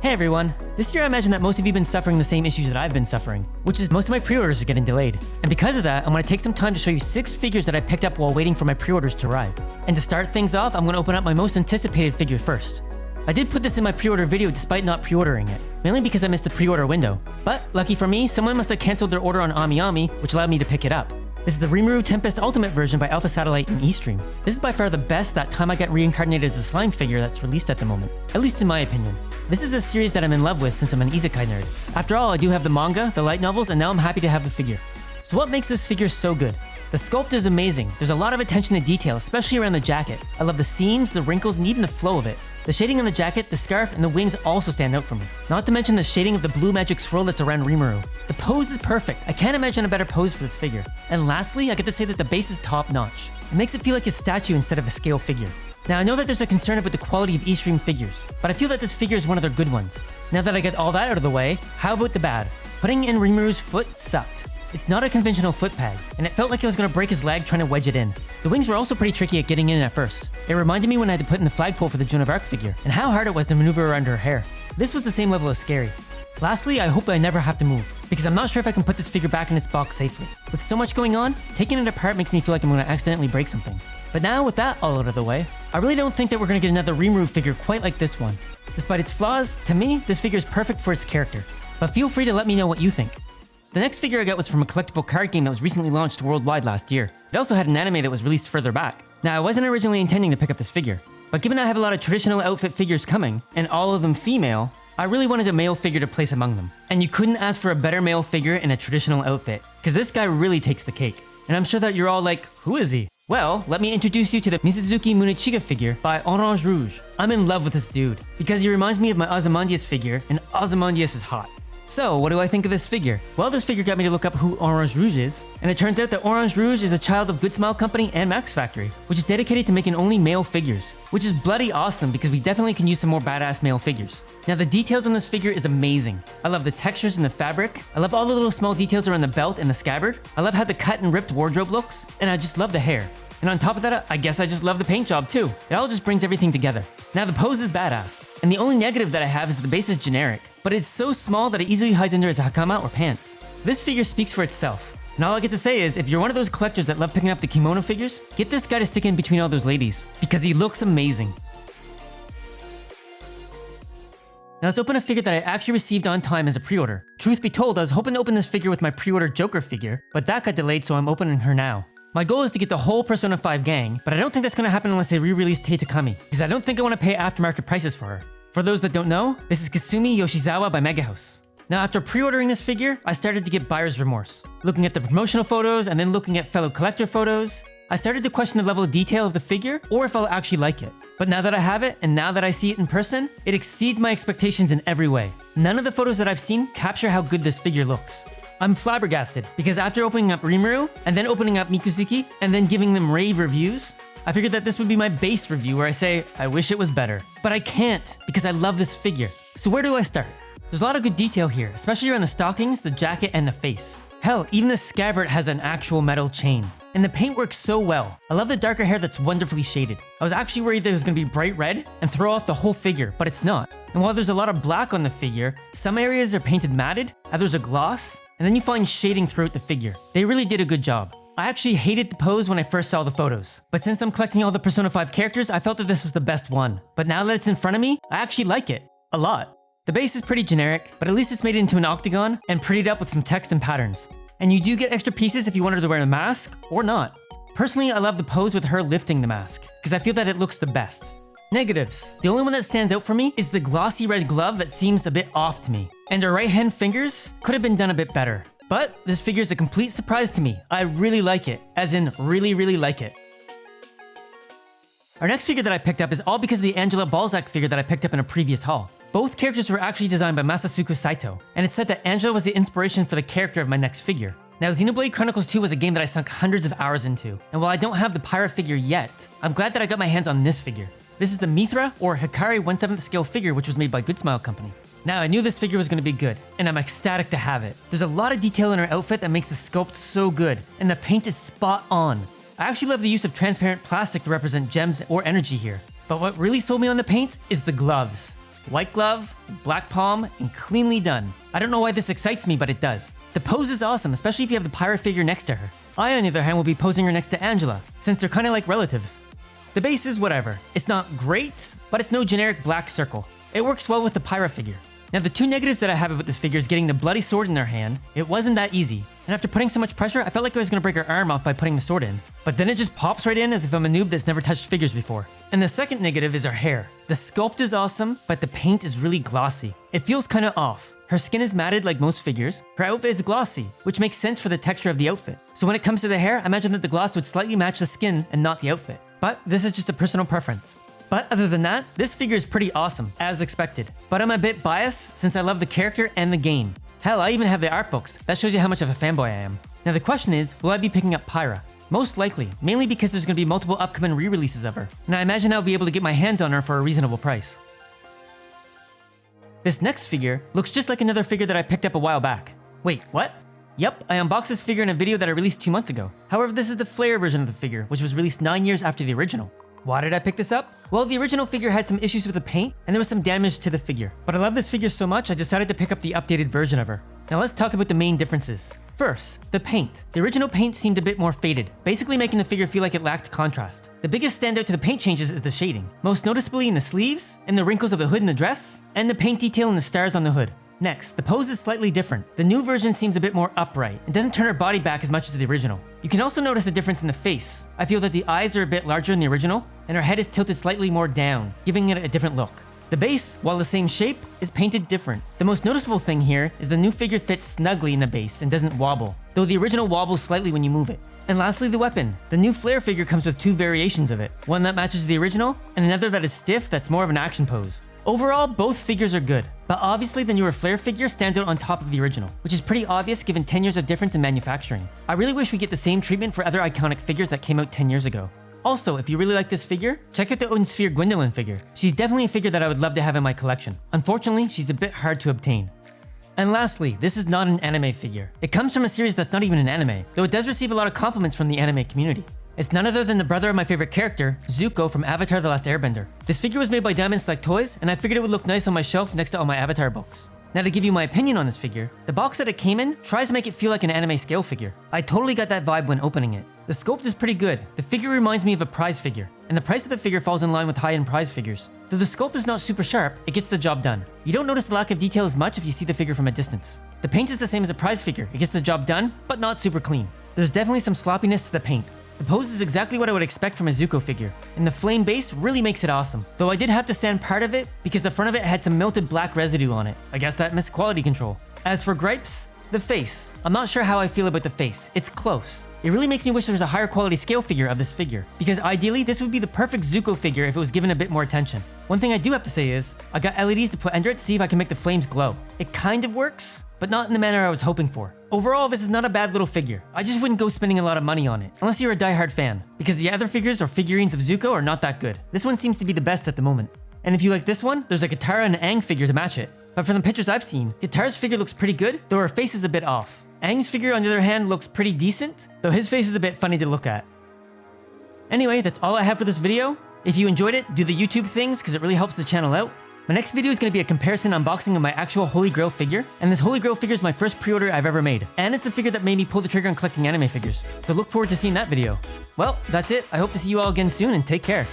Hey everyone! This year I imagine that most of you have been suffering the same issues that I've been suffering, which is most of my pre-orders are getting delayed. And because of that, I'm going to take some time to show you 6 figures that I picked up while waiting for my pre-orders to arrive. And to start things off, I'm going to open up my most anticipated figure first. I did put this in my pre-order video despite not pre-ordering it, mainly because I missed the pre-order window. But lucky for me, someone must have cancelled their order on AmiAmi, which allowed me to pick it up. This is the Rimaru Tempest Ultimate version by Alpha Satellite and Eastream. This is by far the best that time I got reincarnated as a slime figure that's released at the moment, at least in my opinion. This is a series that I'm in love with since I'm an isekai nerd. After all, I do have the manga, the light novels, and now I'm happy to have the figure. So what makes this figure so good? The sculpt is amazing. There's a lot of attention to detail, especially around the jacket. I love the seams, the wrinkles, and even the flow of it. The shading on the jacket, the scarf, and the wings also stand out for me. Not to mention the shading of the blue magic swirl that's around Rimaru. The pose is perfect. I can't imagine a better pose for this figure. And lastly, I get to say that the base is top notch. It makes it feel like a statue instead of a scale figure. Now I know that there's a concern about the quality of Eastream figures, but I feel that this figure is one of their good ones. Now that I get all that out of the way, how about the bad? Putting in Rimaru's foot sucked. It's not a conventional foot peg, and it felt like I was going to break his leg trying to wedge it in. The wings were also pretty tricky at getting in at first. It reminded me when I had to put in the flagpole for the Joan of Arc figure, and how hard it was to maneuver around her hair. This was the same level as scary. Lastly, I hope that I never have to move, because I'm not sure if I can put this figure back in its box safely. With so much going on, taking it apart makes me feel like I'm going to accidentally break something. But now, with that all out of the way, I really don't think that we're going to get another Rimaru figure quite like this one. Despite its flaws, to me, this figure is perfect for its character. But feel free to let me know what you think. The next figure I got was from a collectible card game that was recently launched worldwide last year. It also had an anime that was released further back. Now, I wasn't originally intending to pick up this figure, but given I have a lot of traditional outfit figures coming, and all of them female, I really wanted a male figure to place among them. And you couldn't ask for a better male figure in a traditional outfit, because this guy really takes the cake. And I'm sure that you're all like, who is he? Well, let me introduce you to the Mizuzuki Munichika figure by Orange Rouge. I'm in love with this dude, because he reminds me of my Ozymandias figure, and Ozymandias is hot. So, what do I think of this figure? Well, this figure got me to look up who Orange Rouge is, and it turns out that Orange Rouge is a child of Good Smile Company and Max Factory, which is dedicated to making only male figures, which is bloody awesome because we definitely can use some more badass male figures. Now, the details on this figure is amazing. I love the textures in the fabric, I love all the little small details around the belt and the scabbard, I love how the cut and ripped wardrobe looks, and I just love the hair. And on top of that, I guess I just love the paint job too. It all just brings everything together. Now the pose is badass, and the only negative that I have is that the base is generic, but it's so small that it easily hides under his hakama or pants. This figure speaks for itself, and all I get to say is, if you're one of those collectors that love picking up the kimono figures, get this guy to stick in between all those ladies, because he looks amazing. Now let's open a figure that I actually received on time as a pre-order. Truth be told, I was hoping to open this figure with my pre-order Joker figure, but that got delayed, so I'm opening her now. My goal is to get the whole Persona 5 gang, but I don't think that's going to happen unless they re-release Tei Takami, because I don't think I want to pay aftermarket prices for her. For those that don't know, this is Kasumi Yoshizawa by Mega House. Now after pre-ordering this figure, I started to get buyer's remorse. Looking at the promotional photos and then looking at fellow collector photos, I started to question the level of detail of the figure or if I'll actually like it. But now that I have it and now that I see it in person, it exceeds my expectations in every way. None of the photos that I've seen capture how good this figure looks. I'm flabbergasted, because after opening up Rimaru, and then opening up Mizuzuki, and then giving them rave reviews, I figured that this would be my base review where I say, I wish it was better. But I can't, because I love this figure. So where do I start? There's a lot of good detail here, especially around the stockings, the jacket, and the face. Hell, even the scabbard has an actual metal chain. And the paint works so well. I love the darker hair that's wonderfully shaded. I was actually worried that it was going to be bright red and throw off the whole figure, but it's not. And while there's a lot of black on the figure, some areas are painted matted, others are gloss, and then you find shading throughout the figure. They really did a good job. I actually hated the pose when I first saw the photos, but since I'm collecting all the Persona 5 characters, I felt that this was the best one. But now that it's in front of me, I actually like it. A lot. The base is pretty generic, but at least it's made it into an octagon and prettied up with some text and patterns. And you do get extra pieces if you want her to wear a mask, or not. Personally, I love the pose with her lifting the mask, because I feel that it looks the best. Negatives. The only one that stands out for me is the glossy red glove that seems a bit off to me. And her right hand fingers could have been done a bit better. But this figure is a complete surprise to me. I really like it, as in really, really like it. Our next figure that I picked up is all because of the Angela Balzac figure that I picked up in a previous haul. Both characters were actually designed by Masasuke Saito, and it's said that Angela was the inspiration for the character of my next figure. Now, Xenoblade Chronicles 2 was a game that I sunk hundreds of hours into, and while I don't have the Pyra figure yet, I'm glad that I got my hands on this figure. This is the Mithra, or Hikari 1/7 scale figure, which was made by Good Smile Company. Now, I knew this figure was going to be good, and I'm ecstatic to have it. There's a lot of detail in her outfit that makes the sculpt so good, and the paint is spot on. I actually love the use of transparent plastic to represent gems or energy here, but what really sold me on the paint is the gloves. white glove, black palm, and cleanly done. I don't know why this excites me, but it does. The pose is awesome, especially if you have the pirate figure next to her. I, on the other hand, will be posing her next to Angela, since they're kinda like relatives. The base is whatever. It's not great, but it's no generic black circle. It works well with the pirate figure. Now the two negatives that I have about this figure is getting the bloody sword in their hand. It wasn't that easy, and after putting so much pressure, I felt like I was gonna break her arm off by putting the sword in. But then it just pops right in as if I'm a noob that's never touched figures before. And the second negative is her hair. The sculpt is awesome, but the paint is really glossy. It feels kinda off. Her skin is matted like most figures. Her outfit is glossy, which makes sense for the texture of the outfit. So when it comes to the hair, I imagine that the gloss would slightly match the skin and not the outfit. But this is just a personal preference. But other than that, this figure is pretty awesome, as expected. But I'm a bit biased since I love the character and the game. Hell, I even have the art books. That shows you how much of a fanboy I am. Now the question is, will I be picking up Pyra? Most likely, mainly because there's going to be multiple upcoming re-releases of her, and I imagine I'll be able to get my hands on her for a reasonable price. This next figure looks just like another figure that I picked up a while back. Wait, what? Yep, I unboxed this figure in a video that I released 2 months ago. However, this is the flare version of the figure, which was released 9 years after the original. Why did I pick this up? Well, the original figure had some issues with the paint, and there was some damage to the figure. But I love this figure so much, I decided to pick up the updated version of her. Now let's talk about the main differences. First, the paint. The original paint seemed a bit more faded, basically making the figure feel like it lacked contrast. The biggest standout to the paint changes is the shading, most noticeably in the sleeves, and the wrinkles of the hood and the dress, and the paint detail in the stars on the hood. Next, the pose is slightly different. The new version seems a bit more upright and doesn't turn her body back as much as the original. You can also notice a difference in the face. I feel that the eyes are a bit larger in the original, and her head is tilted slightly more down, giving it a different look. The base, while the same shape, is painted different. The most noticeable thing here is the new figure fits snugly in the base and doesn't wobble, though the original wobbles slightly when you move it. And lastly, the weapon. The new flare figure comes with 2 variations of it, one that matches the original, and another that is stiff that's more of an action pose. Overall, both figures are good, but obviously the newer flare figure stands out on top of the original, which is pretty obvious given 10 years of difference in manufacturing. I really wish we get the same treatment for other iconic figures that came out 10 years ago. Also, if you really like this figure, check out the Odin Sphere Gwendolyn figure. She's definitely a figure that I would love to have in my collection. Unfortunately, she's a bit hard to obtain. And lastly, this is not an anime figure. It comes from a series that's not even an anime, though it does receive a lot of compliments from the anime community. It's none other than the brother of my favorite character, Zuko from Avatar: The Last Airbender. This figure was made by Diamond Select Toys, and I figured it would look nice on my shelf next to all my Avatar books. Now to give you my opinion on this figure, the box that it came in tries to make it feel like an anime scale figure. I totally got that vibe when opening it. The sculpt is pretty good. The figure reminds me of a prize figure, and the price of the figure falls in line with high-end prize figures. Though the sculpt is not super sharp, it gets the job done. You don't notice the lack of detail as much if you see the figure from a distance. The paint is the same as a prize figure. It gets the job done, but not super clean. There's definitely some sloppiness to the paint. The pose is exactly what I would expect from a Zuko figure, and the flame base really makes it awesome. Though I did have to sand part of it because the front of it had some melted black residue on it. I guess that missed quality control. As for gripes, the face. I'm not sure how I feel about the face. It's close. It really makes me wish there was a higher quality scale figure of this figure, because ideally this would be the perfect Zuko figure if it was given a bit more attention. One thing I do have to say is, I got LEDs to put under it to see if I can make the flames glow. It kind of works, but not in the manner I was hoping for. Overall, this is not a bad little figure. I just wouldn't go spending a lot of money on it, unless you're a diehard fan, because the other figures or figurines of Zuko are not that good. This one seems to be the best at the moment. And if you like this one, there's a Katara and Aang figure to match it. But from the pictures I've seen, Katara's figure looks pretty good, though her face is a bit off. Aang's figure, on the other hand, looks pretty decent, though his face is a bit funny to look at. Anyway, that's all I have for this video. If you enjoyed it, do the YouTube things, because it really helps the channel out. My next video is going to be a comparison unboxing of my actual Holy Grail figure, and this Holy Grail figure is my first pre-order I've ever made, and it's the figure that made me pull the trigger on collecting anime figures, so look forward to seeing that video. Well, that's it. I hope to see you all again soon, and take care.